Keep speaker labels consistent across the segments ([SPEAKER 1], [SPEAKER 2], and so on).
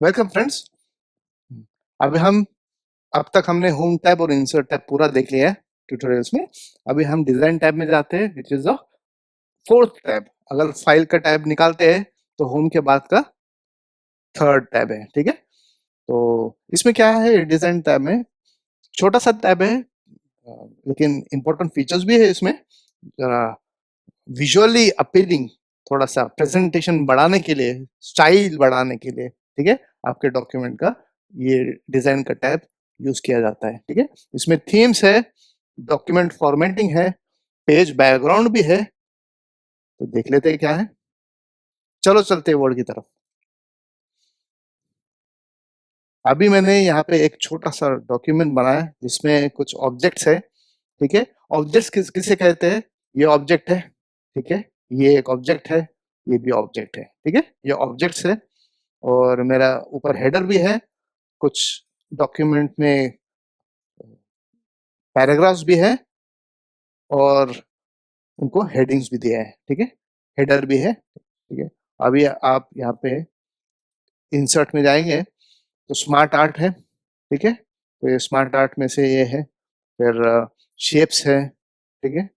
[SPEAKER 1] Welcome friends. अभी हम अब तक हमने होम टैब और इंसर्ट टैब पूरा देख लिया है ट्यूटोरियल्स में। अभी हम डिजाइन टैब में जाते हैं which is the fourth tab. अगर फाइल का टैब निकालते हैं तो होम के बाद का थर्ड टैब है। ठीक है, तो इसमें क्या है, डिजाइन टैब में छोटा सा टैब है, लेकिन इंपॉर्टेंट फीचर्स भी है इसमें। जरा विजुअली अपीलिंग, थोड़ा सा प्रेजेंटेशन बढ़ाने के लिए, स्टाइल बढ़ाने के लिए, ठीक है, आपके डॉक्यूमेंट का ये डिजाइन का टैब यूज किया जाता है। ठीक है, इसमें थीम्स है, डॉक्यूमेंट फॉर्मेटिंग है, पेज बैकग्राउंड भी है। तो देख लेते हैं क्या है। चलो चलते हैं वर्ड की तरफ। अभी मैंने यहाँ पे एक छोटा सा डॉक्यूमेंट बनाया है जिसमें कुछ ऑब्जेक्ट्स है। ठीक है, ऑब्जेक्ट्स किसे कहते हैं? ये ऑब्जेक्ट है, ठीक है, ये एक ऑब्जेक्ट है, ये भी ऑब्जेक्ट है। ठीक है, ये ऑब्जेक्ट्स है और मेरा ऊपर हेडर भी है, कुछ डॉक्यूमेंट में पैराग्राफ्स भी है और उनको हेडिंग्स भी दिया है। ठीक है, हेडर भी है। ठीक है, अभी आप यहाँ पे इंसर्ट में जाएंगे तो स्मार्ट आर्ट है। ठीक है, तो ये स्मार्ट आर्ट में से ये है। फिर शेप्स है। ठीक है,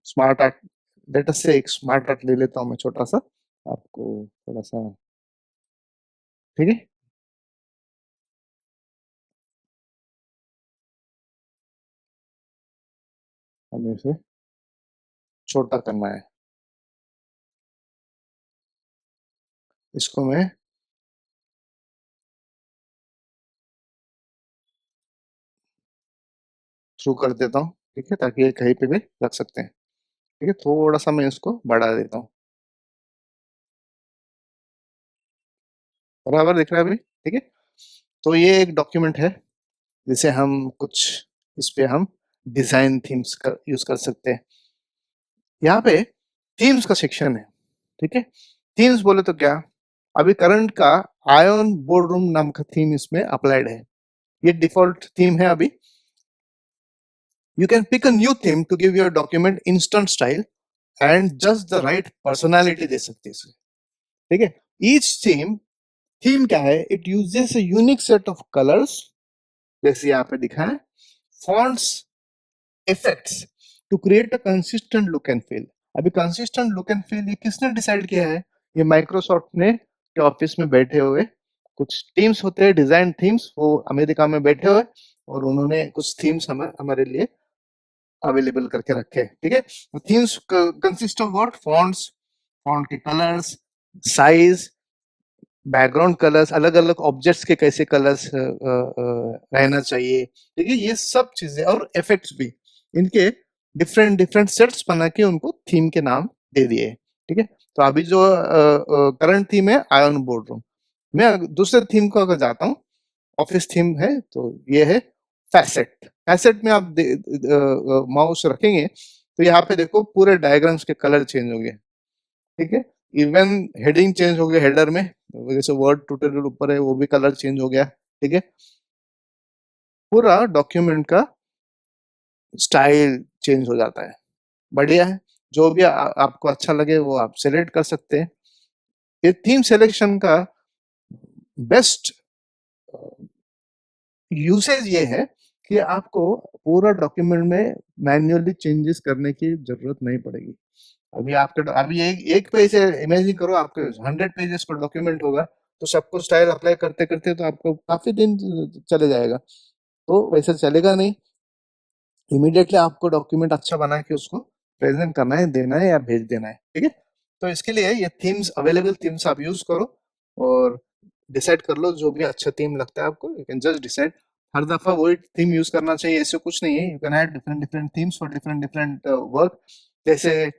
[SPEAKER 1] स्मार्ट आर्ट, लेट अस से एक स्मार्ट आर्ट ले लेता हूँ मैं छोटा सा, आपको थोड़ा सा। ठीक है, हमें इसे छोटा करना है। इसको मैं थ्रू कर देता हूँ, ठीक है, ताकि ये कहीं पे भी रख सकते हैं। ठीक है, थोड़ा सा मैं इसको बढ़ा देता हूँ। बराबर दिख रहा है अभी? ठीक है, तो ये एक डॉक्यूमेंट है जिसे हम कुछ, इस पे हम डिजाइन थीम्स का यूज कर सकते हैं। यहाँ पे थीम्स का सेक्शन है। ठीक है, थीम्स बोले तो क्या, अभी करंट का आयन बोर्ड रूम नाम का थीम इसमें अप्लाइड है। ये डिफॉल्ट थीम है अभी। You can pick a new theme to give your document instant style and just the right personality दे सकते हैं इसमें। ठीक है, ईच थीम क्या है, it uses a unique set of colours, जैसे यहाँ पे दिखा है, fonts, effects to create a consistent look and feel. अभी कंसिस्टेंट लुक एंड फील ये किसने डिसाइड किया है? ये माइक्रोसॉफ्ट ने के ऑफिस में बैठे हुए कुछ टीम्स होते हैं, डिजाइन थीम्स, वो अमेरिका में बैठे हुए और उन्होंने कुछ थीम्स हमारे लिए अवेलेबल करके रखे हैं। ठीक है, themes consist of what, fonts, font के कलर्स, साइज, बैकग्राउंड कलर्स, अलग अलग ऑब्जेक्ट्स के कैसे कलर्स रहना चाहिए। ठीक है, ये सब चीजें और इफेक्ट्स भी, इनके डिफरेंट डिफरेंट सेट्स बना के उनको थीम के नाम दे दिए। ठीक है, तो अभी जो करंट थीम है आयन बोर्ड रूम, मैं दूसरे थीम को अगर जाता हूँ, ऑफिस थीम है, तो ये है फैसेट। फैसेट में आप माउस रखेंगे तो यहाँ पे देखो पूरे डायग्राम्स के कलर चेंज हो गए। ठीक है, इवन हेडिंग चेंज हो गया, हेडर में जैसे वर्ड ट्यूटोरियल ऊपर है वो भी कलर चेंज हो गया। ठीक है, पूरा डॉक्यूमेंट का स्टाइल चेंज हो जाता है। बढ़िया है, जो भी आपको अच्छा लगे वो आप सेलेक्ट कर सकते हैं। ये थीम सिलेक्शन का बेस्ट यूसेज ये है कि आपको पूरा डॉक्यूमेंट में मैन्युअली चेंजेस करने की जरूरत नहीं पड़ेगी। अभी एक पेज से इमेजिन करो, आपके 100 पेजेस का डॉक्यूमेंट होगा, तो सबको स्टाइल अप्लाई करते करते तो आपको काफी दिन चले जाएगा। तो वैसे चलेगा नहीं, इमीडिएटली आपको डॉक्यूमेंट अच्छा बना के उसको प्रेजेंट करना है, देना है या भेज देना है। ठीक है, तो इसके लिए ये थीम्स, अवेलेबल थीम्स आप यूज करो और डिसाइड कर लो जो भी अच्छा थीम लगता है आपको, यू कैन जस्ट डिसाइड। हर दफा वही थीम यूज करना चाहिए ऐसे कुछ नहीं है, you can add different different themes for different different work. जैसे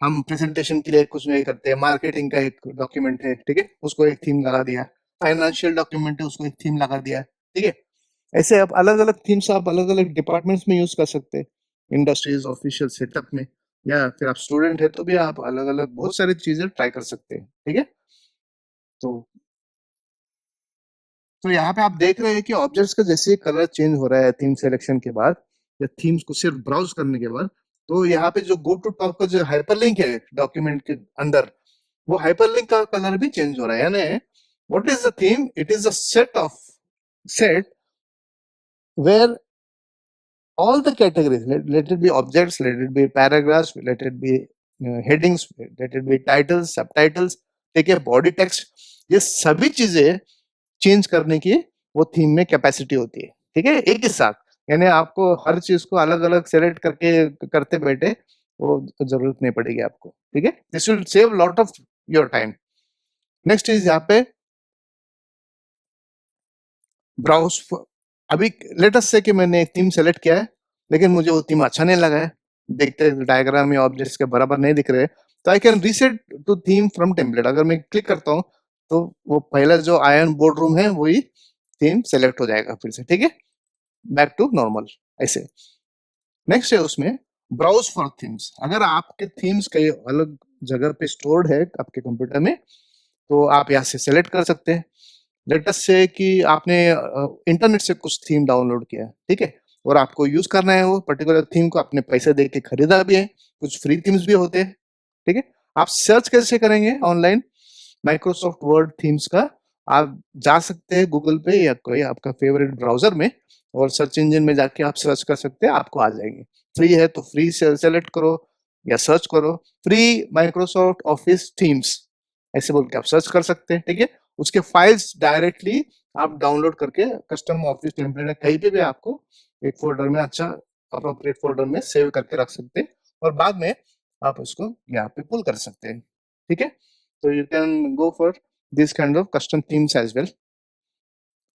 [SPEAKER 1] हम प्रेजेंटेशन के लिए कुछ नहीं करते हैं, मार्केटिंग का एक डॉक्यूमेंट है, ठीक है, उसको एक थीम लगा दिया, फाइनेंशियल डॉक्यूमेंट है उसको एक थीम लगा दिया। ठीक है, ऐसे आप अलग अलग थीम्स आप अलग अलग डिपार्टमेंट्स में यूज कर सकते हैं, इंडस्ट्रीज, ऑफिशियल सेटअप में, या फिर आप स्टूडेंट है तो भी आप अलग अलग बहुत सारी चीजें ट्राई कर सकते हैं। ठीक है, तो यहाँ पे आप देख रहे हैं कि ऑब्जेक्ट्स का जैसे कलर चेंज हो रहा है थीम सिलेक्शन के बाद, या थीम्स को सिर्फ ब्राउज करने के बाद, तो यहाँ पे जो गो टू टॉप का जो हाइपरलिंक है डॉक्यूमेंट के अंदर, वो हाइपरलिंक का कलर भी चेंज हो रहा है। यानी What is the theme? It is a set where all the categories, let it be objects, let it be paragraphs, let it be headings, let it be titles, subtitles, ठीक है, body text, ये सभी चीजें change करने की वो theme में capacity होती है, ठीक है, एक ही साथ। यानी आपको हर चीज को अलग अलग सेलेक्ट करके करते बैठे वो जरूरत नहीं पड़ेगी आपको, ठीक है। This will save lot of your time. Next is यहाँ पे ब्राउज। अभी लेट अस से कि मैंने एक थीम सेलेक्ट किया है लेकिन मुझे वो थीम अच्छा नहीं लगा है, देखते डायग्राम या ऑब्जेक्ट्स के बराबर नहीं दिख रहे, तो I can reset to theme from template. अगर मैं क्लिक करता हूँ तो वो पहला जो आयन बोर्ड रूम है वही थीम सेलेक्ट हो जाएगा फिर से, ठीक है, बैक टू नॉर्मल ऐसे। नेक्स्ट है उसमें ब्राउज फॉर थीम्स। अगर आपके थीम्स कहीं अलग जगह पे स्टोर्ड है आपके कंप्यूटर में तो आप यहाँ से सेलेक्ट कर सकते हैं। लेट अस से कि आपने इंटरनेट से कुछ थीम डाउनलोड किया है, ठीक है, और आपको यूज करना है वो पर्टिकुलर थीम को, आपने पैसे दे के खरीदा भी है, कुछ फ्री थीम्स भी होते हैं, ठीक है। आप सर्च कैसे करेंगे ऑनलाइन माइक्रोसॉफ्ट वर्ड थीम्स का? आप जा सकते हैं गूगल पे या कोई आपका फेवरेट ब्राउजर में और सर्च इंजन में जाके आप सर्च कर सकते हैं, आपको आ जाएंगे। फ्री है तो फ्री से सेलेक्ट करो या सर्च करो फ्री माइक्रोसॉफ्ट ऑफिस थीम्स, ऐसे बोल के आप सर्च कर सकते हैं, ठीक है। उसके फाइल्स डायरेक्टली आप डाउनलोड करके कस्टम ऑफिस टेम्पलेट कहीं पे भी आपको एक फोल्डर में अच्छा अप्रोप्रिएट फोल्डर में सेव करके रख सकते हैं और बाद में आप उसको यहाँ पे पुल कर सकते हैं, ठीक है। तो you can go for this kind of custom themes as well.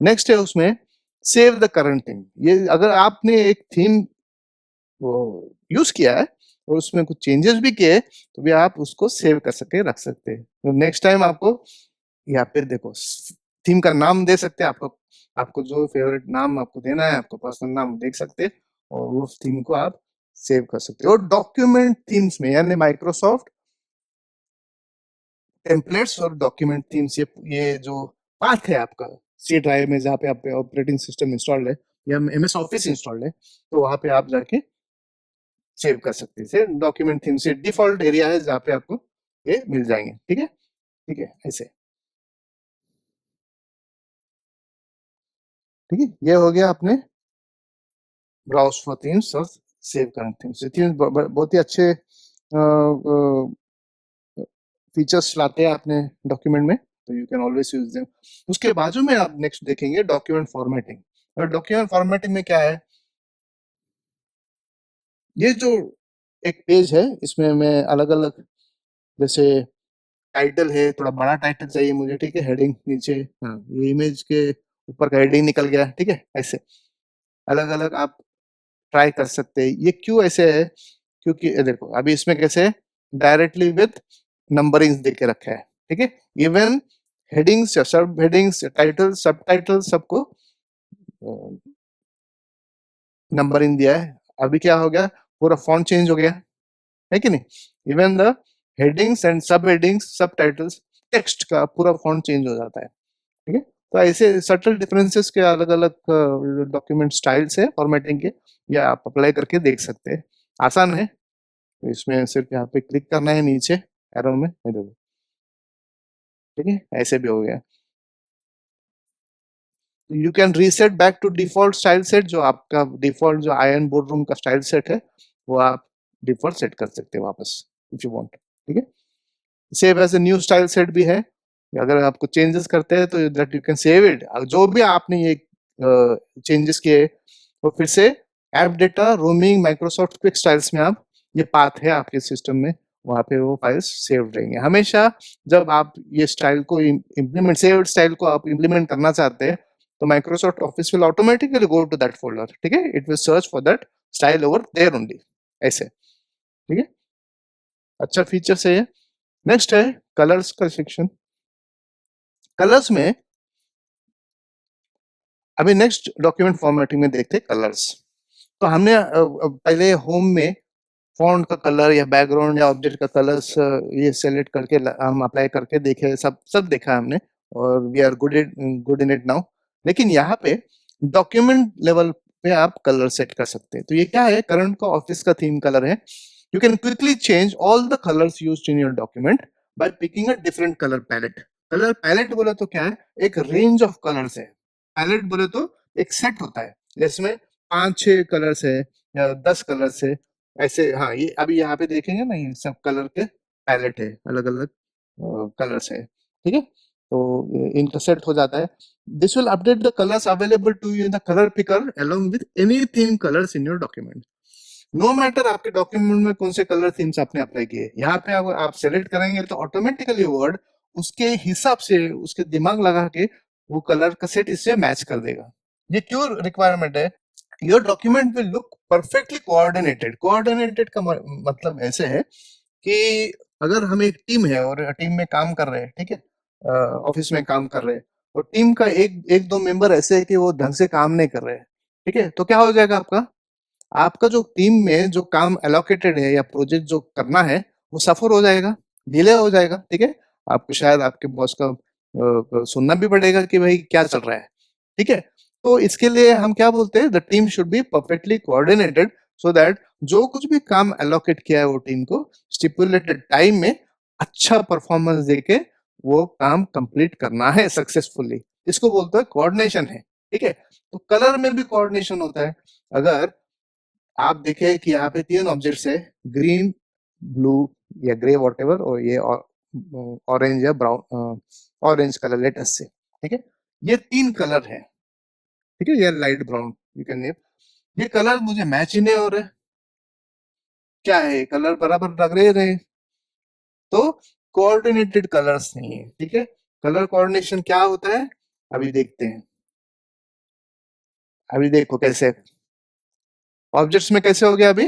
[SPEAKER 1] Next है उसमें सेव द करंट थीम। ये अगर आपने एक थीम वो यूज किया है और उसमें कुछ चेंजेस भी किए तो भी आप उसको सेव कर सके रख सकते हैं। तो नेक्स्ट टाइम आपको या फिर देखो थीम का नाम दे सकते हैं, आपको आपको जो फेवरेट नाम आपको देना है, आपको पर्सनल नाम देख सकते हैं और वो थीम को आप सेव कर सकते हो। और डॉक्यूमेंट थीम्स में यानी माइक्रोसॉफ्ट टेम्पलेट्स और डॉक्यूमेंट थीम्स, ये जो पाथ है आपका सी ड्राइव में जहाँ पे आप ऑपरेटिंग सिस्टम इंस्टॉल्ड है या एमएस ऑफिस इंस्टॉल्ड है तो वहां पे आप जाके सेव कर सकते हैं। डॉक्यूमेंट थीम से डिफॉल्ट एरिया है जहाँ पे आपको ये मिल जाएंगे, ठीक है, ठीक है ऐसे, ठीक है। ये हो गया अपने ब्राउज फॉर थीम्स और सेव करंट थीम्स। थीम्स बहुत ही अच्छे फीचर्स लाते हैं अपने डॉक्यूमेंट में, तो you can always use them. उसके बाजू में आप नेक्स्ट देखेंगे डॉक्यूमेंट फॉर्मेटिंग। और डॉक्यूमेंट फॉर्मेटिंग में क्या है, ये जो एक पेज है इसमें मैं अलग अलग, जैसे टाइटल है, थोड़ा बड़ा टाइटल चाहिए मुझे, ठीक है, हेडिंग नीचे, हाँ ये इमेज के ऊपर का हेडिंग निकल गया, ठीक है, ऐसे अलग अलग आप ट्राई कर सकते हैं। ये क्यों ऐसे है, क्योंकि ये देखो अभी इसमें कैसे डायरेक्टली विद नंबरिंग दे के रखा है, ठीक है। इवन हेडिंग्स या सब हेडिंग्स टाइटल सब टाइटल सबको नंबरिंग दिया है। अभी क्या हो गया, पूरा फॉन्ट चेंज हो गया है कि नहीं। इवन द हेडिंग्स एंड सब हेडिंग्स सब टाइटल्स टेक्स्ट का पूरा फॉन्ट चेंज हो जाता है, ठीक है। तो ऐसे सटल डिफरेंसेस के अलग अलग डॉक्यूमेंट स्टाइल्स है फॉर्मेटिंग के, या आप अप्लाई करके देख सकते हैं, आसान है। तो इसमें सिर्फ यहाँ पे क्लिक करना है नीचे एरो में, ये देखो, ठीक है, ऐसे भी हो गया। You can reset back to default style set, जो आपका डिफॉल्ट जो आयरन बोर्ड रूम का स्टाइल सेट है वो आप डिफॉल्ट सेट कर सकते हैं वापस इफ यू वांट, ठीक है। Save as a new style set भी है, अगर आपको चेंजेस करते हैं तो that you can save it. जो भी आपने ये चेंजेस किए वो फिर से app data roaming Microsoft quick styles में आप, ये पाथ है आपके सिस्टम में, वहां पे वो फाइल्स सेव रहेंगे हमेशा। जब आप ये स्टाइल को इम्प्लीमेंट सेव्ड स्टाइल को आप इम्प्लीमेंट करना चाहते हैं तो Microsoft Office will automatically go to that folder, ठीक है, it will search for that style over there only, ऐसे, ठीक है। अच्छा फीचर है ये। नेक्स्ट है कलर्स का सेक्शन। कलर्स में अभी नेक्स्ट डॉक्यूमेंट फॉर्मेटिंग में देखते हैं कलर्स। तो हमने पहले होम में फॉन्ट का कलर या बैकग्राउंड या ऑब्जेक्ट का कलर्स ये सेलेक्ट करके हम अप्लाई करके देखे, सब सब देखा हमने और we are good in it now. लेकिन यहाँ पे डॉक्यूमेंट लेवल पे आप कलर सेट कर सकते हैं। तो ये क्या है, करंट का ऑफिस का थीम कलर है। You can quickly change all the colours used in your document by picking a different colour palette. Colour palette बोले तो क्या है, एक रेंज ऑफ कलर्स है। पैलेट बोले तो एक सेट होता है जिसमें 5-6 कलर्स है या 10 कलर्स है ऐसे। हाँ, ये अभी यहाँ पे देखेंगे ना, ये सब कलर के पैलेट है, अलग अलग कलर्स है, ठीक है। तो इनका सेट हो जाता है। This will update the colours available to you in the colour picker along with any theme colours in your document. No matter आपके डॉक्यूमेंट में कौन से कलर थीम्स आपने अप्लाई किए, यहाँ पे अगर आप सेलेक्ट करेंगे तो ऑटोमेटिकली वर्ड उसके हिसाब से, उसके दिमाग लगा के वो कलर का सेट इससे मैच कर देगा। ये क्यों रिक्वायरमेंट है? Your document will look perfectly coordinated. Coordinated का मतलब ऐसे है कि अगर हम एक टीम है और टीम में काम कर रहे हैं, ठीक है, ऑफिस में काम कर रहे हैं, और टीम का एक एक दो मेंबर ऐसे है कि वो ढंग से काम नहीं कर रहे हैं, ठीक है, तो क्या हो जाएगा आपका, आपका जो टीम में जो काम एलोकेटेड है या प्रोजेक्ट जो करना है वो सफर हो जाएगा, डिले हो जाएगा, ठीक है। आपको शायद आपके बॉस का सुनना भी पड़ेगा कि भाई क्या चल रहा है, ठीक है। तो इसके लिए हम क्या बोलते हैं, the team should be perfectly coordinated so that जो कुछ भी काम एलोकेट किया है वो टीम को स्टिपुलेटेड टाइम में अच्छा परफॉर्मेंस देके वो काम कंप्लीट करना है सक्सेसफुली। इसको बोलते हैं कोऑर्डिनेशन है, ठीक है। तो कलर में भी कोऑर्डिनेशन होता है। अगर आप देखें कि यहाँ पे 3 ऑब्जेक्ट्स है, ग्रीन, ब्लू या ग्रे वॉट एवर, और ये ऑरेंज या ब्राउन, ऑरेंज कलर लेटेस्ट से, ठीक है। ये 3 कलर है, ठीक है, ये light brown you can name. ये कलर मुझे मैच ही नहीं हो रहे, क्या है, कलर बराबर लग रहे तो कोऑर्डिनेटेड कलर्स नहीं है, ठीक है। कलर कोऑर्डिनेशन क्या होता है अभी देखते हैं। अभी देखो कैसे ऑब्जेक्ट्स में कैसे हो गया, अभी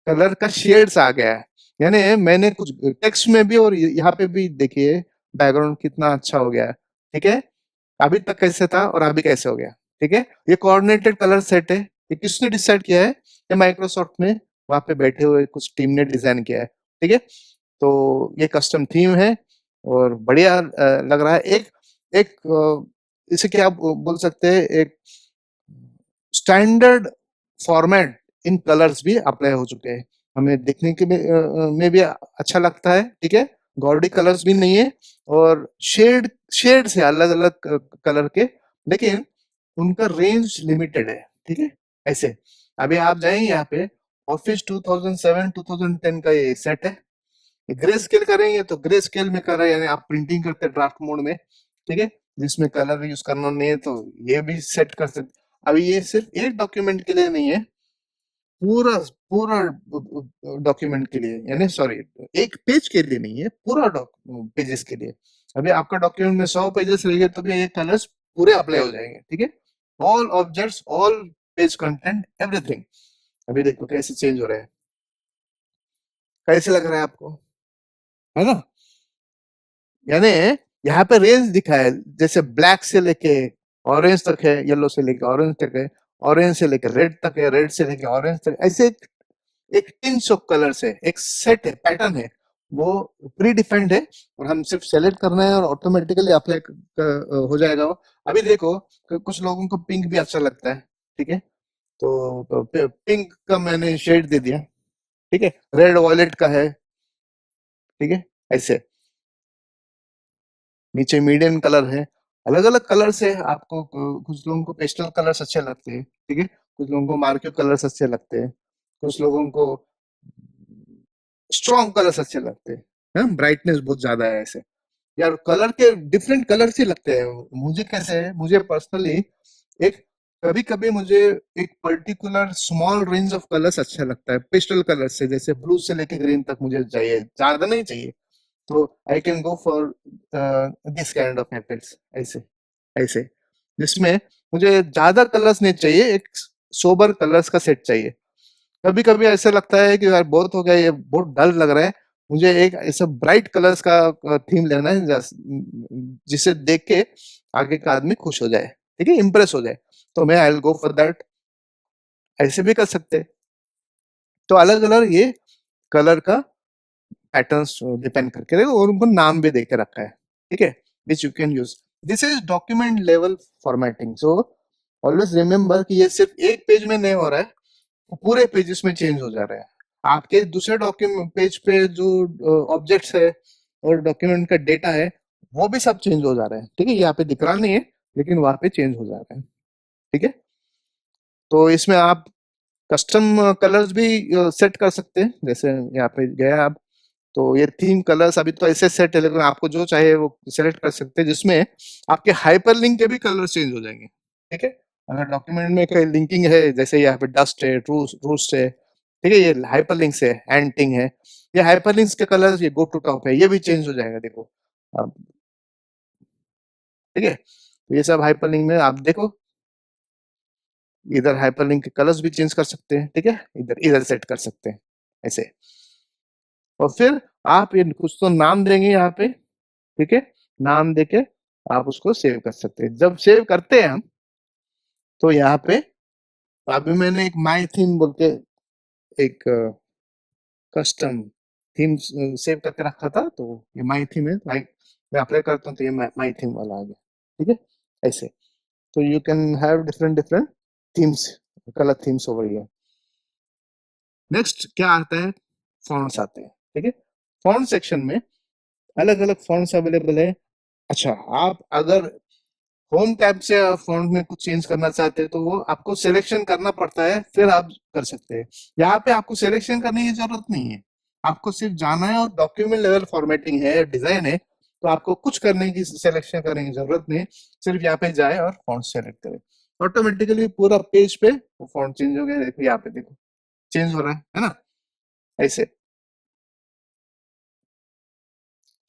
[SPEAKER 1] कलर का शेड्स आ गया है, यानी मैंने कुछ टेक्स्ट में भी और यहाँ पे भी देखिए बैकग्राउंड कितना अच्छा हो गया है, ठीक है। अभी तक कैसे था और अभी कैसे हो गया, ठीक है। ये कोऑर्डिनेटेड कलर सेट है, ये किसने डिसाइड किया है, ये माइक्रोसॉफ्ट में वहां पे बैठे हुए कुछ टीम ने डिजाइन किया है, ठीक है। तो ये कस्टम थीम है और बढ़िया लग रहा है। एक एक इसे क्या आप बोल सकते हैं, एक स्टैंडर्ड फॉर्मेट इन कलर्स भी अप्लाई हो चुके हैं, हमें देखने के में भी अच्छा लगता है, ठीक है। गॉडी कलर्स भी नहीं है और शेड से अलग अलग कलर के, लेकिन उनका रेंज लिमिटेड है, ठीक है। ऐसे अभी आप जाएंगे यहाँ पे, ऑफिस 2007-2010 का ये सेट है, ग्रे स्केल करेंगे तो ग्रे स्केल में कर रहे हैं, यानी आप प्रिंटिंग करते हैं ड्राफ्ट मोड में, ठीक है, जिसमें कलर यूज करना नहीं है तो ये भी सेट कर सकते। अभी ये सिर्फ एक डॉक्यूमेंट के लिए नहीं है, पूरा पूरा डॉक्यूमेंट के लिए, यानी सॉरी, एक पेज के लिए नहीं है, पूरा पेजेस के लिए। अभी आपका डॉक्यूमेंट में 100 पेजेस रहेंगे तो भी ये कलर्स पूरे अप्लाई हो जाएंगे, ठीक है। All objects, all page content, everything. अभी देखो कैसे चेंज हो रहा है, कैसे लग रहा है आपको, है ना। यानी यहाँ पे रेंज दिखा है, जैसे ब्लैक से लेके ऑरेंज तक है, येलो से लेके ऑरेंज तक है, ऑरेंज से लेके रेड तक है, रेड से लेके ऑरेंज तक, ऐसे एक टिंच ऑफ कलर्स है, एक सेट है, पैटर्न है, वो प्री डिफाइंड है और हम सिर्फ सेलेक्ट करना है और ऑटोमेटिकली अप्लाई हो जाएगा वो। अभी देखो कुछ लोगों को पिंक भी अच्छा लगता है, ठीक है, तो पिंक का मैंने शेड दे दिया, ठीक है। रेड वॉयलेट का है, ठीक है, ऐसे नीचे मीडियम कलर है, अलग अलग कलर्स है। आपको कुछ लोगों को पेस्टल कलर्स अच्छे लगते हैं, ठीक है, कुछ लोगों को मार्क्यो कलर्स अच्छे लगते हैं, कुछ लोगों को स्ट्रॉन्ग कलर्स अच्छे लगते हैं, ब्राइटनेस बहुत ज्यादा है ऐसे। यार कलर के डिफरेंट कलर्स ही लगते हैं। मुझे कैसे है, मुझे पर्सनली एक कभी कभी मुझे एक particular small range of colours अच्छा लगता है, पेस्टल कलर्स से, जैसे ब्लू से लेके ग्रीन तक मुझे चाहिए, ज्यादा नहीं चाहिए। तो I can go for this kind of apex, ऐसे ऐसे जिसमें मुझे ज्यादा कलर्स नहीं चाहिए, एक सोबर कलर्स का सेट चाहिए। कभी कभी ऐसा लगता है कि यार बहुत हो गया, ये बहुत डल लग रहा है, मुझे एक ऐसा ब्राइट कलर्स का थीम लेना है जिसे देख के आगे का आदमी खुश हो जाए, ठीक है, इंप्रेस हो जाए, तो मैं I will go for that. ऐसे भी कर सकते हैं। तो अलग अलग ये कलर का पैटर्न्स डिपेंड करके देखो, और उनको नाम भी देके रखा है, ठीक है, which you can use. This is document level formatting. So always remember कि ये सिर्फ एक पेज में नहीं हो रहा है, वो पूरे पेजेस में चेंज हो जा रहा है। आपके दूसरे डॉक्यूमेंट पेज पे जो ऑब्जेक्ट्स है और डॉक्यूमेंट का डेटा है वो भी सब चेंज हो जा रहे हैं, ठीक है, यहाँ पे दिख रहा नहीं है लेकिन वहां पे चेंज हो जा रहे हैं, ठीक है। तो इसमें आप कस्टम कलर्स भी सेट कर सकते हैं, जैसे यहाँ पे गए आप, तो ये थीम कलर्स अभी तो ऐसे सेट है, लेकिन आपको जो चाहे वो सेलेक्ट कर सकते हैं, जिसमें आपके हाइपरलिंक के भी कलर चेंज हो जाएंगे, ठीक है। अगर डॉक्यूमेंट में कोई लिंकिंग है, जैसे यहाँ पे डस्ट है, रूस्ट है, ठीक है, ये हाइपरलिंक्स है, एंटिंग है, ये हाइपरलिंक्स के कलर्स, ये गो टू टॉप है, ये भी चेंज हो जाएगा, देखो अब, ठीक है। तो ये सब हाइपरलिंक में आप देखो, इधर हाइपरलिंक के कलर्स भी चेंज कर सकते हैं, ठीक है, इधर इधर सेट कर सकते हैं ऐसे। और फिर आप ये कुछ तो नाम देंगे यहाँ पे, ठीक है, नाम देके आप उसको सेव कर सकते हैं। जब सेव करते हैं हम, तो यहाँ पे अभी मैंने एक माई थीम बोल के एक कस्टम थीम सेव करके रखा था, तो ये माई थीम है, मैं अप्लाई करता हूँ तो ये माई थीम वाला आ गया, ठीक है, ऐसे। तो you can have different different themes, colour themes over here. Next क्या आता है, फॉन्ट्स आते हैं, ठीक है। फॉन्ट सेक्शन में अलग अलग फॉन्ट्स अवेलेबल है। अच्छा, आप अगर होम टैब से फॉन्ट में कुछ चेंज करना चाहते हैं, तो वो आपको सिलेक्शन करना पड़ता है, फिर आप कर सकते हैं। यहाँ पे आपको सिलेक्शन करने की जरूरत नहीं है, आपको सिर्फ जाना है, और डॉक्यूमेंट लेवल फॉर्मेटिंग है, डिजाइन है, तो आपको कुछ करने की, सिलेक्शन करने की जरूरत नहीं है। सिर्फ यहाँ पे जाए और फॉन्ट सेलेक्ट करें, ऑटोमेटिकली पूरा पेज पे वो फॉन्ट चेंज हो गया। देखो यहाँ पे, देखो चेंज हो रहा है ना, ऐसे,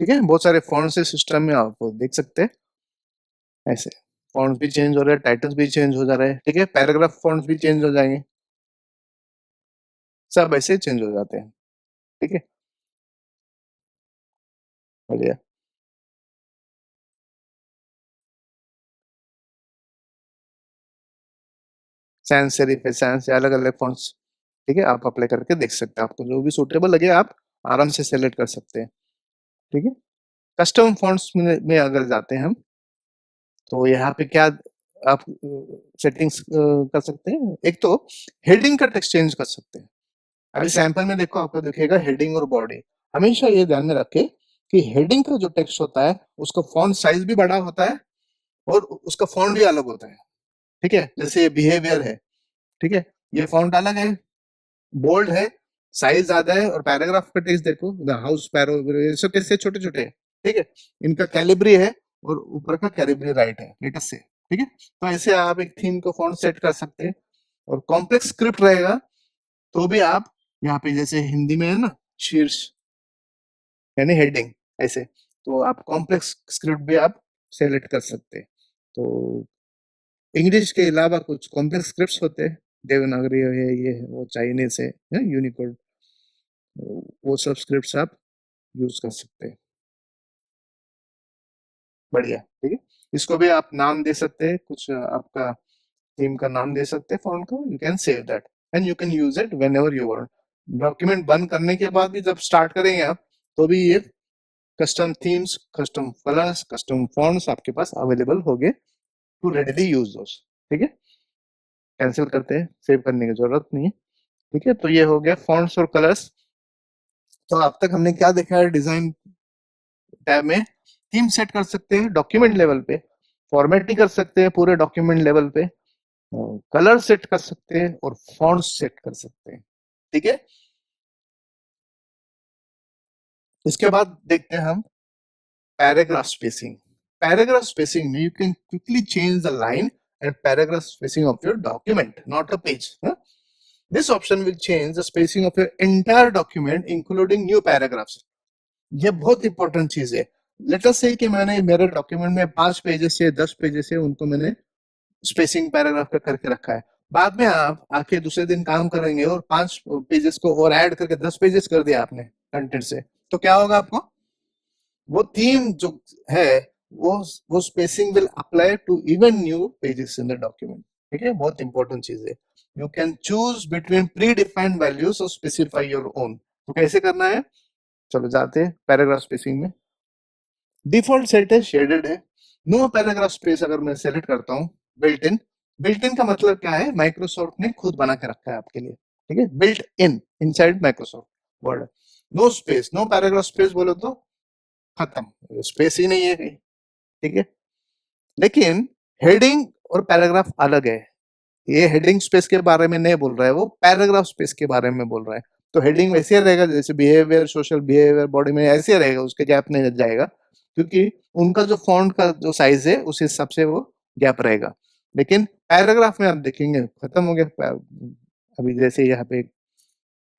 [SPEAKER 1] ठीक है। बहुत सारे फॉन्ट्स है सिस्टम में, आप देख सकते हैं ऐसे। फॉन्ट्स भी चेंज हो रहे हैं, टाइटल्स भी चेंज हो जा रहे हैं, ठीक है, पैराग्राफ फॉन्ट्स भी चेंज हो जाएंगे, सब ऐसे चेंज हो जाते हैं, ठीक है, बढ़िया। सैंस सेरिफ है, सैंस है, अलग अलग फॉन्ट्स, ठीक है, आप अप्लाई करके देख सकते हैं, आपको जो भी सूटेबल लगे आप आराम से सेलेक्ट कर सकते हैं, ठीक है। कस्टम फॉन्ट्स में अगर जाते हैं हम, तो यहाँ पे क्या आप सेटिंग्स कर सकते हैं। एक तो हेडिंग का टेक्स्ट चेंज कर सकते हैं। अभी सैंपल में देखो, आपको दिखेगा हेडिंग और बॉडी। हमेशा ये ध्यान में रखें कि हेडिंग का जो टेक्स्ट होता है, उसका फॉन्ट साइज भी बड़ा होता है, और उसका फॉन्ट भी अलग होता है, ठीक है। जैसे ये बिहेवियर है, ठीक है, ये फॉन्ट अलग है, बोल्ड है, साइज ज्यादा है, और पैराग्राफ का टेक्स्ट देखो, द हाउस पैरो, ये सब कैसे छोटे छोटे हैं, ठीक है। इनका कैलिब्री है, और ऊपर का कैलिब्री राइट है, लेटेस्ट से, ठीक है। तो ऐसे आप एक थीम को फॉन्ट सेट कर सकते हैं। और कॉम्प्लेक्स स्क्रिप्ट रहेगा, तो भी आप यहाँ पे, जैसे हिंदी में है ना शीर्ष, यानी हेडिंग, ऐसे, तो आप कॉम्प्लेक्स स्क्रिप्ट भी आप सेलेक्ट कर सकते हैं। तो इंग्लिश के अलावा कुछ कॉम्प्लेक्स स्क्रिप्ट्स होते हैं, देवनागरी है, ये है, वो चाइनीज है, यूनिकोड, वो सब स्क्रिप्ट्स आप यूज कर सकते हैं, बढ़िया, ठीक है। इसको भी आप नाम दे सकते हैं, कुछ आपका थीम का नाम दे सकते हैं फॉन्ट को, you can save that and you can use it when ever you want. Document बंद करने के बाद भी जब स्टार्ट करेंगे आप, तो भी ये custom themes, custom colours, custom fonts आपके पास अवेलेबल होंगे टू रेडीली यूज दोस, ठीक है। कैंसिल करते हैं, सेव करने की जरूरत नहीं है, ठीक है। तो ये हो गया फॉन्ट्स और कलर्स। तो अब तक हमने क्या देखा है, डिजाइन टैब में थीम सेट कर सकते हैं डॉक्यूमेंट लेवल पे, फॉर्मेटिंग कर सकते हैं पूरे डॉक्यूमेंट लेवल पे, कलर सेट कर सकते हैं, और फॉन्ट सेट कर सकते हैं, ठीक है। इसके बाद देखते हैं हम पैराग्राफ स्पेसिंग। पैराग्राफ स्पेसिंग में you can quickly change the line and paragraph spacing of your document, not a page. This option will change the spacing of your entire document including new paragraphs. ये बहुत important चीज है। Let us से कि मैंने मेरे document में 5 pages से 10 पेजेस से उनको मैंने स्पेसिंग पैराग्राफ का करके रखा है। बाद में आप आके दूसरे दिन काम करेंगे, और 5 पेजेस को और ऐड करके 10 पेजेस कर दिया आपने कंटेंट से, तो क्या होगा आपको, वो थीम जो है, वो वो spacing will apply to even new pages in the document, ठीक है। बहुत इंपॉर्टेंट चीज है। You can choose between predefined values और स्पेसिफाई योर ओन। तो कैसे करना है, चलो जाते हैं पैराग्राफ स्पेसिंग में। डिफॉल्ट सेट है, शेडेड है, नो पैराग्राफ स्पेस अगर मैं सेलेक्ट करता हूँ, बिल्ट इन। बिल्ट इन का मतलब क्या है, माइक्रोसॉफ्ट ने खुद बना के रखा है आपके लिए, ठीक है, built in inside Microsoft Word. No space, no paragraph space बोलो तो खत्म, स्पेस ही नहीं है कहीं, ठीक है। लेकिन हेडिंग और पैराग्राफ अलग है। ये हेडिंग स्पेस के बारे में नहीं बोल रहा है, वो पैराग्राफ स्पेस के बारे में बोल रहा है। तो हेडिंग वैसे रहेगा जैसे बिहेवियर, सोशल बिहेवियर, बॉडी में ऐसे रहेगा, उसके गैप नहीं रह जाएगा, क्योंकि उनका जो फॉन्ट का जो साइज है उस हिसाब से वो गैप रहेगा। लेकिन पैराग्राफ में आप देखेंगे खत्म हो गया। अभी जैसे यहाँ पे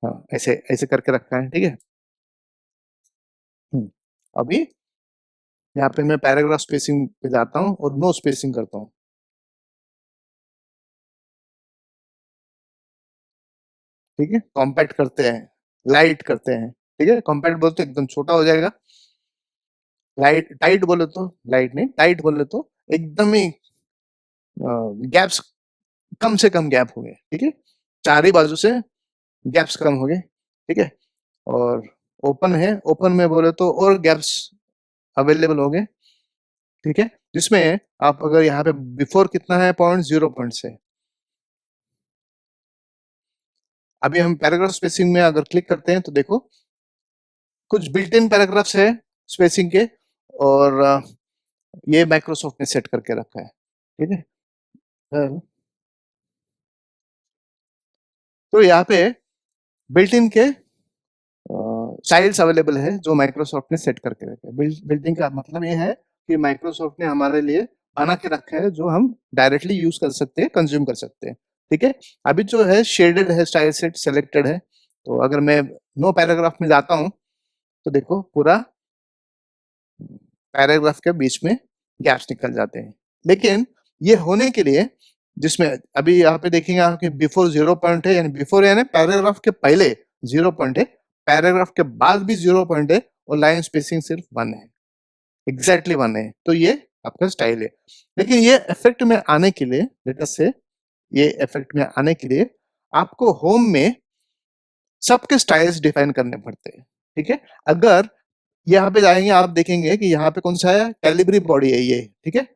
[SPEAKER 1] हाँ ऐसे ऐसे करके रखा है, ठीक है। अभी यहाँ पे मैं पैराग्राफ स्पेसिंग पे जाता हूँ और नो स्पेसिंग करता हूँ, ठीक है। कॉम्पैक्ट करते हैं, लाइट करते हैं, ठीक है। कॉम्पैक्ट बोलते एकदम छोटा हो जाएगा, लाइट टाइट बोले तो, लाइट नहीं टाइट बोले तो एकदम ही गैप्स कम से कम गैप हो गए, ठीक है। चार ही बाजू से गैप्स कम हो गए, ठीक है। और ओपन है, ओपन में बोले तो और गैप्स अवेलेबल हो गए, ठीक है। जिसमें आप अगर यहाँ पे बिफोर कितना है, 0.0 से, अभी हम पैराग्राफ स्पेसिंग में अगर क्लिक करते हैं तो देखो कुछ बिल्ट इन पैराग्राफ्स है स्पेसिंग के, और ये माइक्रोसॉफ्ट ने सेट करके रखा है, ठीक है। तो यहाँ पे बिल्ट इन के स्टाइल्स अवेलेबल है जो माइक्रोसॉफ्ट ने सेट करके रखे हैं। बिल्डिंग का मतलब ये है कि माइक्रोसॉफ्ट ने हमारे लिए बना के रखा है जो हम डायरेक्टली यूज कर सकते हैं, कंज्यूम कर सकते हैं, ठीक है। अभी जो है शेडेड है, स्टाइल सेट सेलेक्टेड है। तो अगर मैं नो पैराग्राफ में जाता हूँ तो देखो पूरा पैराग्राफ के बीच में गैप्स निकल जाते हैं। लेकिन ये होने के लिए, जिसमें अभी यहाँ पे देखेंगे आपके बिफोर 0 पॉइंट है, यानी बिफोर यानी पैराग्राफ के पहले 0 पॉइंट है, पैराग्राफ के बाद भी 0 पॉइंट है, और लाइन स्पेसिंग सिर्फ 1 है, एग्जैक्टली 1 है। तो ये आपका स्टाइल है। लेकिन ये इफेक्ट में आने के लिए, लेट अस से, ये इफेक्ट में आने के लिए आपको होम में सबके स्टाइल्स डिफाइन करने पड़ते हैं, ठीक है। अगर यहाँ पे जाएंगे आप देखेंगे कि यहाँ पे कौन सा है, कैलिबरी बॉडी है ये, ठीक है।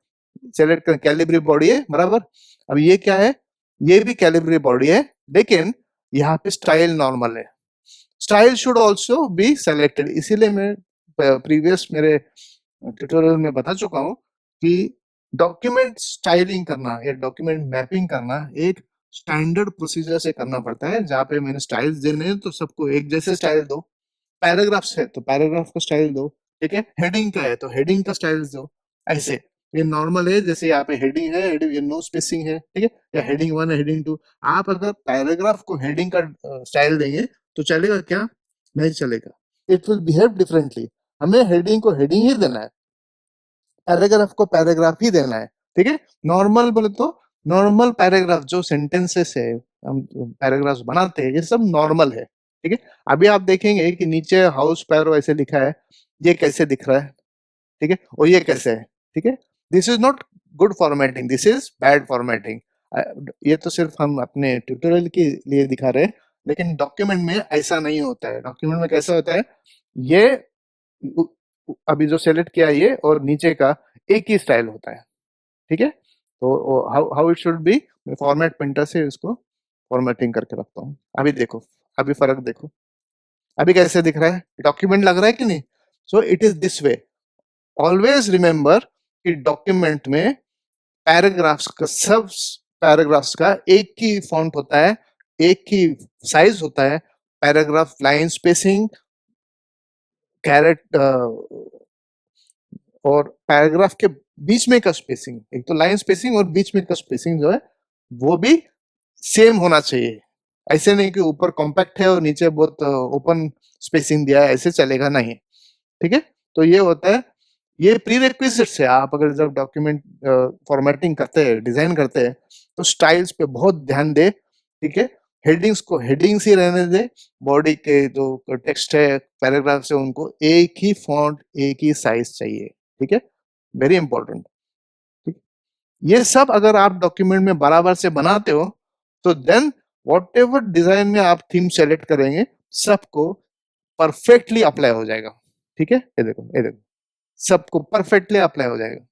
[SPEAKER 1] सेलेक्ट कर, कैलिबरी बॉडी है बराबर। अब ये क्या है, ये भी कैलिबरी बॉडी है, लेकिन यहाँ पे स्टाइल नॉर्मल है। Style should also be selected, इसीलिए मैं प्रीवियस मेरे ट्यूटोरियल में बता चुका हूँ कि डॉक्यूमेंट स्टाइलिंग करना या डॉक्यूमेंट मैपिंग करना एक स्टैंडर्ड प्रोसीजर से करना पड़ता है, जहाँ पे मैंने स्टाइल्स देने हैं तो सबको एक जैसे स्टाइल दो। पैराग्राफ्स है तो पैराग्राफ का स्टाइल दो, ठीक है। हेडिंग का है तो हेडिंग का स्टाइल दो, ऐसे। ये नॉर्मल है, जैसे यहाँ पे हेडिंग है, हेडिंग ये नो स्पेसिंग है, ठीक है। या हेडिंग 1 है, हेडिंग 2। आप अगर पैराग्राफ को हेडिंग का स्टाइल देंगे तो चलेगा क्या? नहीं चलेगा, इट विल बिहेव डिफरेंटली। हमें हेडिंग को हेडिंग ही देना है, पैराग्राफ को पैराग्राफ ही देना है, ठीक है। नॉर्मल बोले तो नॉर्मल पैराग्राफ जो सेंटेंसेस है, हम पैराग्राफ बनाते हैं, ये सब नॉर्मल है, ठीक है। अभी आप देखेंगे कि नीचे हाउस पैरो ऐसे लिखा है, ये कैसे दिख रहा है, ठीक है, और ये कैसे है, ठीक है। This is not good formatting, this is bad formatting. ये तो सिर्फ हम अपने ट्यूटोरियल के लिए दिखा रहे हैं, लेकिन डॉक्यूमेंट में ऐसा नहीं होता है। डॉक्यूमेंट में कैसा होता है, ये अभी जो सेलेक्ट किया ये और नीचे का एक ही स्टाइल होता है, ठीक है। तो how how it should be, मैं फॉर्मेट प्रिंटर से इसको फॉर्मेटिंग करके रखता हूँ। अभी देखो, अभी फर्क देखो, अभी कैसे दिख रहा है, डॉक्यूमेंट लग रहा है कि नहीं। So it is this way. Always remember कि डॉक्यूमेंट में पैराग्राफ्स का, सब पैराग्राफ्स का एक ही फॉन्ट होता है, एक ही साइज होता है। पैराग्राफ लाइन स्पेसिंग, कैरेट और पैराग्राफ के बीच में का स्पेसिंग, एक तो लाइन स्पेसिंग और बीच में का स्पेसिंग जो है वो भी सेम होना चाहिए। ऐसे नहीं कि ऊपर कॉम्पैक्ट है और नीचे बहुत ओपन स्पेसिंग दिया है, ऐसे चलेगा नहीं, ठीक है। तो ये होता है, ये प्री रिक्विजिट्स है। आप अगर जब डॉक्यूमेंट फॉर्मेटिंग करते हैं, डिजाइन करते हैं, तो स्टाइल्स पे बहुत ध्यान दे, ठीक है। हेडिंग्स को हेडिंग्स ही रहने दे, बॉडी के जो टेक्स्ट है, पैराग्राफ है, उनको एक ही फॉन्ट, एक ही साइज चाहिए, ठीक है। वेरी इंपॉर्टेंट, ठीक। ये सब अगर आप डॉक्यूमेंट में बराबर से बनाते हो तो देन वॉट एवर डिजाइन में आप थीम सेलेक्ट करेंगे सबको परफेक्टली अप्लाई हो जाएगा, ठीक है। ये देखो, ये देखो, सबको परफेक्टली अप्लाई हो जाएगा,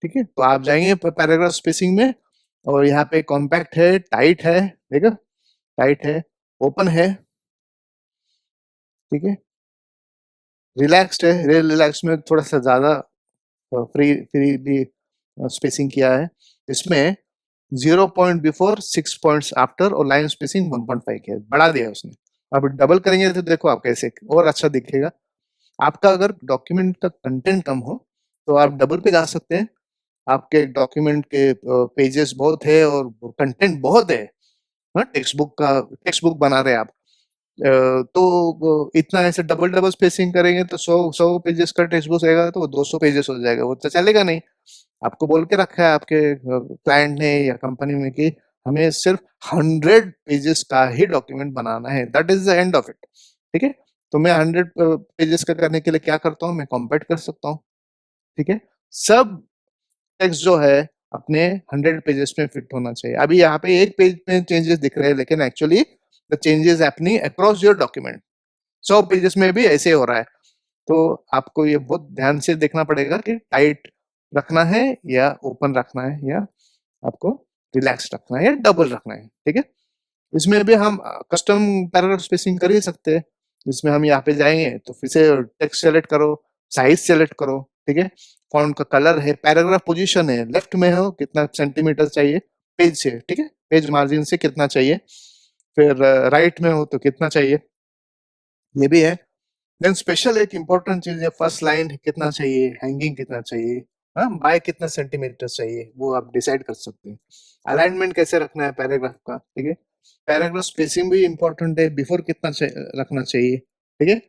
[SPEAKER 1] ठीक है। तो आप जाएंगे पैराग्राफ स्पेसिंग में, और यहाँ पे कॉम्पैक्ट है, टाइट है, देखो टाइट है, ओपन है, ठीक है। रिलैक्स्ड है, रिलैक्स में थोड़ा सा ज्यादा फ्रीली स्पेसिंग किया है। इसमें 0 पॉइंट बिफोर 6 पॉइंट्स आफ्टर और लाइन स्पेसिंग 1.5 किया है, बढ़ा दिया है उसने। अब डबल करेंगे तो देखो आप कैसे और अच्छा दिखेगा। आपका अगर डॉक्यूमेंट का कंटेंट कम हो तो आप डबल पे जा सकते हैं। आपके डॉक्यूमेंट के पेजेस बहुत है और कंटेंट बहुत है, टेक्स्ट बुक बना रहे हैं आप, तो इतना ऐसे डबल डबल स्पेसिंग करेंगे तो 100 पेजेस का टेक्स्ट बुक रहेगा तो 200 पेजेस हो जाएगा, वो तो चलेगा नहीं। आपको बोल के रखा है आपके क्लाइंट ने या कंपनी में कि हमें सिर्फ 100 पेजेस का ही डॉक्यूमेंट बनाना है, that is the end of it. ठीक है, तो मैं 100 पेजेस का करने के लिए क्या करता हूँ, मैं कॉम्पैक्ट कर सकता हूँ। ठीक है, सब टेक्स्ट जो है अपने 100 पेजेस में फिट होना चाहिए। अभी यहाँ पे एक पेज में चेंजेस दिख रहे हैं लेकिन actually the changes happening across your document, 100 pages में भी ऐसे हो रहा है। तो आपको ये बहुत ध्यान से देखना पड़ेगा कि टाइट रखना है या ओपन रखना है, या आपको रिलैक्स रखना है या डबल रखना है। ठीक है, इसमें भी हम कस्टम पैराग्राफ स्पेसिंग कर ही सकते हैं। इसमें हम यहाँ पे जाएंगे तो फिर से टेक्स्ट सेलेक्ट करो, साइज सेलेक्ट करो। ठीक है, फॉन्ट का कलर है, पैराग्राफ पोजीशन है, लेफ्ट में हो कितना सेंटीमीटर चाहिए पेज से, ठीक है, पेज मार्जिन से कितना चाहिए, फिर राइट में हो तो कितना चाहिए, ये भी है। देन स्पेशल एक इंपॉर्टेंट चीज है, फर्स्ट लाइन कितना चाहिए, हैंगिंग कितना चाहिए, हाँ, बाय कितना सेंटीमीटर चाहिए, वो आप डिसाइड कर सकते हैं। अलाइनमेंट कैसे रखना है पैराग्राफ का, ठीक है। पैराग्राफ स्पेसिंग भी इंपॉर्टेंट है, बिफोर कितना रखना चाहिए, ठीक है,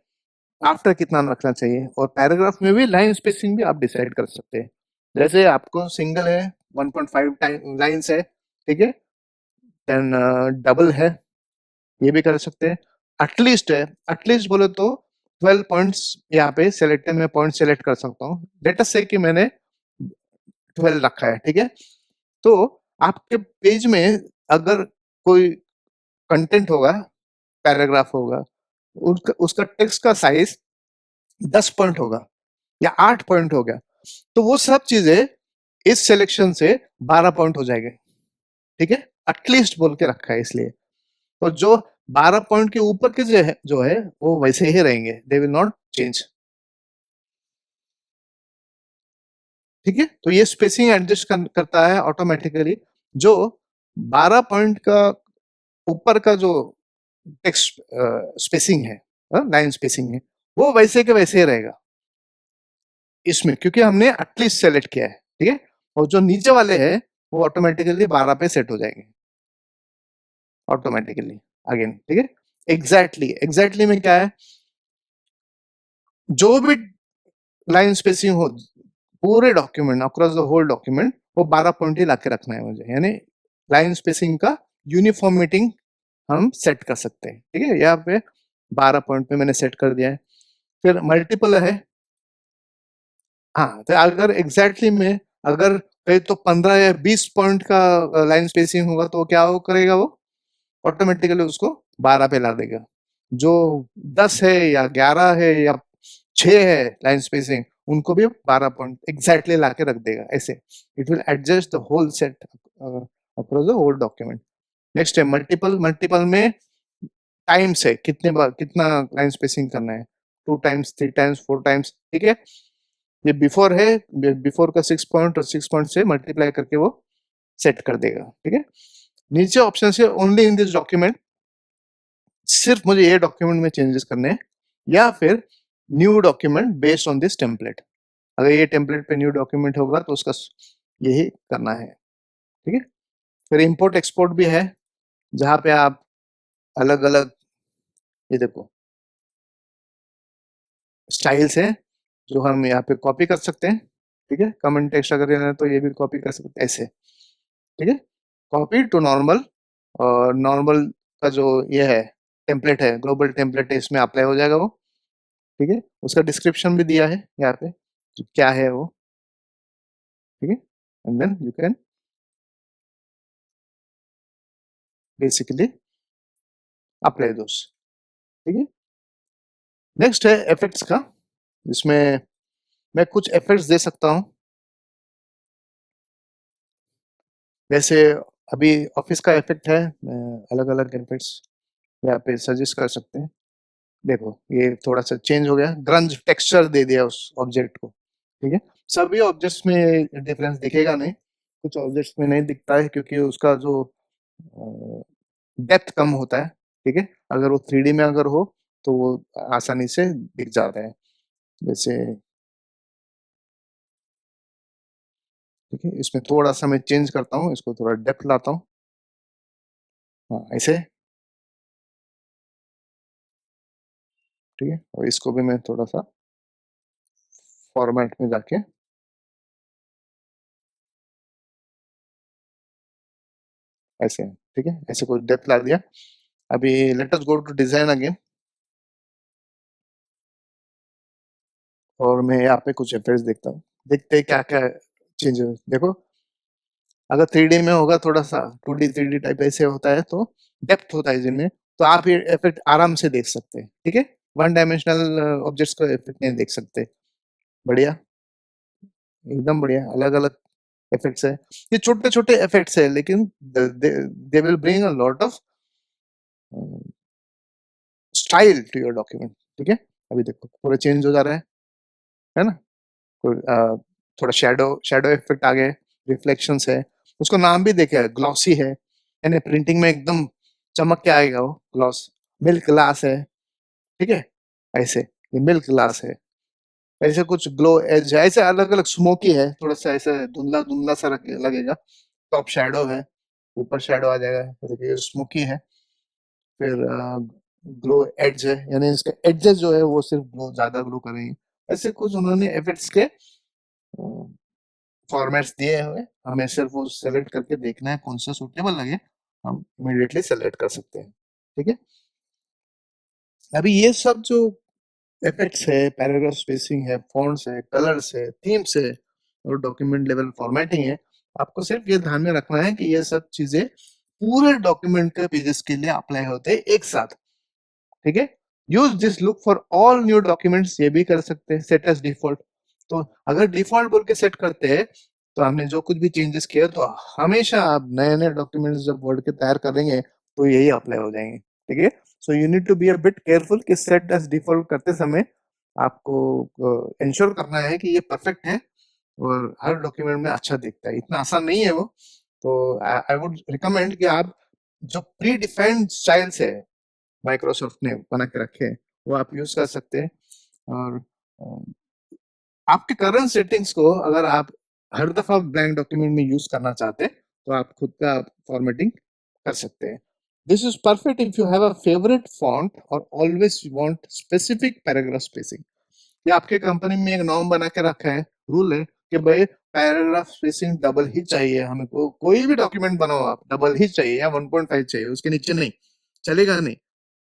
[SPEAKER 1] आफ्टर कितना रखना चाहिए, और पैराग्राफ में भी लाइन स्पेसिंग भी आप डिसाइड कर सकते हैं। जैसे आपको सिंगल है 1.5 टाइम लाइन्स है, ठीक है, देन डबल है, ये भी कर सकते हैं। एटलीस्ट है, एटलीस्ट बोले तो 12 पॉइंट्स यहाँ पे सिलेक्ट में पॉइंट सेलेक्ट कर सकता हूँ। लेटेस्ट से कि मैंने 12 रखा है, ठीक है। तो आपके पेज में अगर कोई कंटेंट होगा, पैराग्राफ होगा, उसका उसका टेक्स्ट का साइज 10 पॉइंट होगा या 8 पॉइंट हो गया, तो वो सब चीजें इस सिलेक्शन से 12 पॉइंट हो जाएंगे। ठीक है, एटलीस्ट बोल के रखा है इसलिए। और जो 12 पॉइंट के ऊपर के जो है वो वैसे ही रहेंगे, दे विल नॉट चेंज। ठीक है, तो ये स्पेसिंग एडजस्ट करता है ऑटोमेटिकली। जो 12 पॉइंट का ऊपर का जो टेक्स्ट स्पेसिंग है, लाइन स्पेसिंग है, वो वैसे के वैसे ही रहेगा इसमें, क्योंकि हमने एटलीस्ट सेलेक्ट किया है। ठीक है, और जो नीचे वाले हैं वो ऑटोमेटिकली 12 पे सेट हो जाएंगे ऑटोमेटिकली अगेन। ठीक है, एग्जैक्टली में क्या है, जो भी लाइन स्पेसिंग हो पूरे document across the whole document, वो 12 पॉइंट ही लाके रखना है मुझे, यानी लाइन स्पेसिंग का यूनिफॉर्मिटिंग हम सेट कर सकते हैं। ठीक है, यहाँ पे 12 पॉइंट पे मैंने सेट कर दिया है। फिर मल्टीपल है, हाँ, तो अगर एग्जैक्टली में अगर कहीं तो 15 या 20 पॉइंट का लाइन स्पेसिंग होगा तो क्या वो करेगा, वो ऑटोमेटिकली उसको 12 पे ला देगा। जो 10 है या 11 है या 6 है लाइन स्पेसिंग, उनको भी 12 पॉइंट एग्जैक्टली ला के रख देगा ऐसे। It will adjust the whole set across the whole document. Next है मल्टीपल। मल्टीपल में टाइम्स है, कितने बार कितना लाइन स्पेसिंग करना है, 2 टाइम्स, 3 टाइम्स, 4 टाइम्स। ठीक है, ये बिफोर है, बिफोर का 6 पॉइंट और 6 पॉइंट से मल्टीप्लाई करके वो सेट कर देगा। ठीक है, नीचे ऑप्शन है ओनली इन दिस डॉक्यूमेंट, सिर्फ मुझे ये डॉक्यूमेंट में चेंजेस करने हैं, या फिर new document based on this template. अगर ये टेम्पलेट पे न्यू डॉक्यूमेंट होगा तो उसका यही करना है। ठीक है, फिर इंपोर्ट एक्सपोर्ट भी है, जहां पे आप अलग अलग, ये देखो स्टाइल्स है जो हम यहाँ पे कॉपी कर सकते हैं। ठीक है, कमेंट टेक्स्ट अगर लेना है तो ये भी कॉपी कर सकते हैं ऐसे। ठीक है, कॉपी टू नॉर्मल, और नॉर्मल का जो ये है टेम्पलेट है, ग्लोबल टेम्पलेट है, इसमें अप्लाई हो जाएगा वो। ठीक है, उसका डिस्क्रिप्शन भी दिया है यहाँ पे जो क्या है वो। ठीक है, and then you can basically apply those. ठीक है, नेक्स्ट है इफेक्ट्स का, जिसमें मैं कुछ इफेक्ट्स दे सकता हूँ। जैसे अभी ऑफिस का इफेक्ट है, अलग अलग इफेक्ट्स यहाँ पे सजेस्ट कर सकते हैं। देखो ये थोड़ा सा चेंज हो गया, ग्रंज टेक्सचर दे दिया उस ऑब्जेक्ट को, ठीक है। सभी ऑब्जेक्ट्स में डिफरेंस दिखेगा नहीं, कुछ ऑब्जेक्ट्स में नहीं दिखता है क्योंकि उसका जो डेप्थ कम होता है, ठीक है। अगर वो 3D में अगर हो तो वो आसानी से दिख जाता है। जैसे ठीक है, इसमें थोड़ा सा मैं चेंज करता हूँ, इसको थोड़ा डेप्थ लाता हूँ, हाँ ऐसे, ठीक है। और इसको भी मैं थोड़ा सा फॉर्मेट में जाके ऐसे, ठीक है, ऐसे कुछ डेप्थ ला दिया। अभी let us go to design again, और मैं यहाँ पे कुछ इफेक्ट्स देखता हूँ, देखते हैं क्या क्या चेंज है। देखो अगर 3D में होगा थोड़ा सा 2D 3D टाइप ऐसे होता है तो डेप्थ होता है जिनमें, तो आप ये इफेक्ट आराम से देख सकते हैं, ठीक है। वन डायमेंशनल ऑब्जेक्ट्स का इफेक्ट नहीं देख सकते। बढ़िया, एकदम बढ़िया, अलग अलग इफेक्ट्स है। ये छोटे छोटे इफेक्ट्स है लेकिन they will bring a lot of style to your document, ठीक है। अभी देखो पूरा चेंज हो जा रहा है ना। थोड़ा शैडो शैडो इफेक्ट आ गए, रिफ्लेक्शंस है, उसको नाम भी देखे ग्लॉसी है, यानी प्रिंटिंग में एकदम चमक के आएगा वो ग्लॉस। मिल्क ग्लास है, ठीक है, ऐसे ये मिल्क ग्लास है। ऐसे कुछ ग्लो एज है, ऐसे अलग अलग स्मोकी है, थोड़ा सा ऐसे धुंधला धुंधला सा लगेगा। टॉप शैडो है, ऊपर शैडो आ जाएगा, जैसे कि स्मोकी है। फिर ग्लो एड्ज है, यानी इसके एड्जेस जो है वो सिर्फ ग्लो ज्यादा ग्लो करेंगे। ऐसे कुछ उन्होंने इफेक्ट्स के फॉर्मेट्स दिए हुए, हमें सिर्फ वो सेलेक्ट करके देखना है कौन सा सूटेबल लगे, हम इमीडिएटली सेलेक्ट कर सकते हैं, ठीक है। अभी ये सब जो इफेक्ट्स है, पैराग्राफ स्पेसिंग है, फॉन्ट्स है, कलर्स है, थीम्स है और डॉक्यूमेंट लेवल फॉर्मेटिंग है, आपको सिर्फ ये ध्यान में रखना है कि ये सब चीजें पूरे डॉक्यूमेंट के पेजेस के लिए अप्लाई होते हैं एक साथ, ठीक है। Use this look for all new documents, ये भी कर सकते हैं, सेट एज डिफॉल्ट। तो अगर डिफॉल्ट बोल के सेट करते हैं तो हमने जो कुछ भी चेंजेस किए तो हमेशा आप नए नए डॉक्यूमेंट्स जब वर्ड के तैयार करेंगे तो यही अप्लाई हो जाएंगे, ठीक है। So you need to be a bit careful कि सेट एज डिफॉल्ट करते समय आपको इंश्योर करना है कि ये परफेक्ट है और हर डॉक्यूमेंट में अच्छा दिखता है। इतना आसान नहीं है वो, तो आई वुड रिकमेंड कि आप जो प्री डिफाइंड स्टाइल्स है माइक्रोसॉफ्ट ने बना के रखे हैं वो आप यूज कर सकते हैं। और आपके करंट सेटिंग्स को अगर आप हर दफा ब्लैंक डॉक्यूमेंट में यूज करना चाहते हैं तो आप खुद का फॉर्मेटिंग कर सकते हैं। This is perfect if you have a favourite font और always want specific paragraph spacing. ये आपके कंपनी में एक नॉर्म बना के रखा है, रूल है कि भाई पैराग्राफ स्पेसिंग डबल ही चाहिए हमें, कोई भी डॉक्यूमेंट बनाओ आप डबल ही चाहिए या 1.5 चाहिए, उसके नीचे नहीं चलेगा नहीं।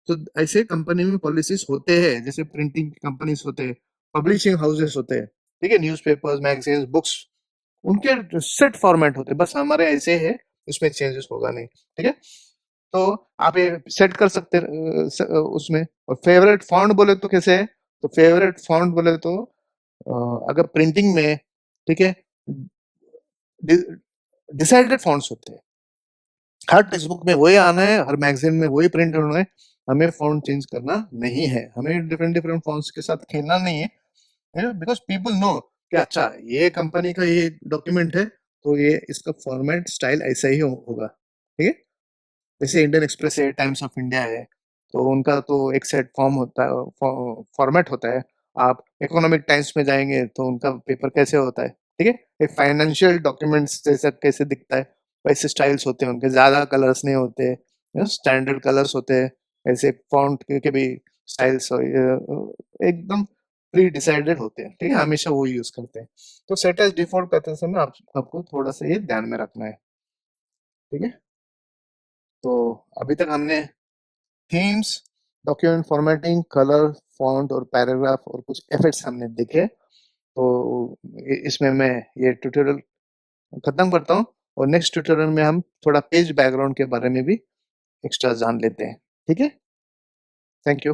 [SPEAKER 1] तो ऐसे कंपनी में पॉलिसीज होते हैं, जैसे प्रिंटिंग कंपनीज होते हैं, पब्लिशिंग हाउसेस होते हैं, ठीक है, न्यूज़पेपर्स मैगजीन्स बुक्स, उनके सेट फॉर्मेट होते हैं, बस हमारे ऐसे है, उसमें चेंजेस होगा नहीं, ठीक है। तो आप ये सेट कर सकते हैं उसमें। और फेवरेट फॉन्ट बोले तो कैसे है, तो फेवरेट फॉन्ट बोले तो अगर प्रिंटिंग में, ठीक है, डिसाइडेड फॉन्ट्स होते हैं, हर टेक्स्ट बुक में वही आना है, हर मैगजीन में वही प्रिंट होना है, हमें फॉन्ट चेंज करना नहीं है, हमें डिफरेंट डिफरेंट फॉन्ट्स के साथ खेलना नहीं है, बिकॉज पीपल नो कि अच्छा ये कंपनी का ये डॉक्यूमेंट है तो ये इसका फॉर्मेट स्टाइल ऐसा ही होगा, ठीक है। जैसे इंडियन एक्सप्रेस है, टाइम्स ऑफ इंडिया है, तो उनका तो एक सेट फॉर्म होता है, फॉर्मेट होता है। आप इकोनॉमिक टाइम्स में जाएंगे तो उनका पेपर कैसे होता है, ठीक है, एक फाइनेंशियल डॉक्यूमेंट्स जैसा कैसे दिखता है वैसे स्टाइल्स होते हैं उनके, ज्यादा कलर्स नहीं होते, स्टैंडर्ड कलर्स होते हैं, ऐसे फॉन्ट के भी स्टाइल्स एकदम प्री डिसाइडेड होते हैं, ठीक है, हमेशा वो यूज करते हैं। तो सेट एज डिफॉल्ट करते समय आपको थोड़ा सा ये ध्यान में रखना है, ठीक है। तो अभी तक हमने themes, document formatting, colour, font और पैराग्राफ और कुछ इफेक्ट्स हमने देखे। तो इसमें मैं ये ट्यूटोरियल खत्म करता हूँ और नेक्स्ट ट्यूटोरियल में हम थोड़ा पेज बैकग्राउंड के बारे में भी एक्स्ट्रा जान लेते हैं, ठीक है। Thank you.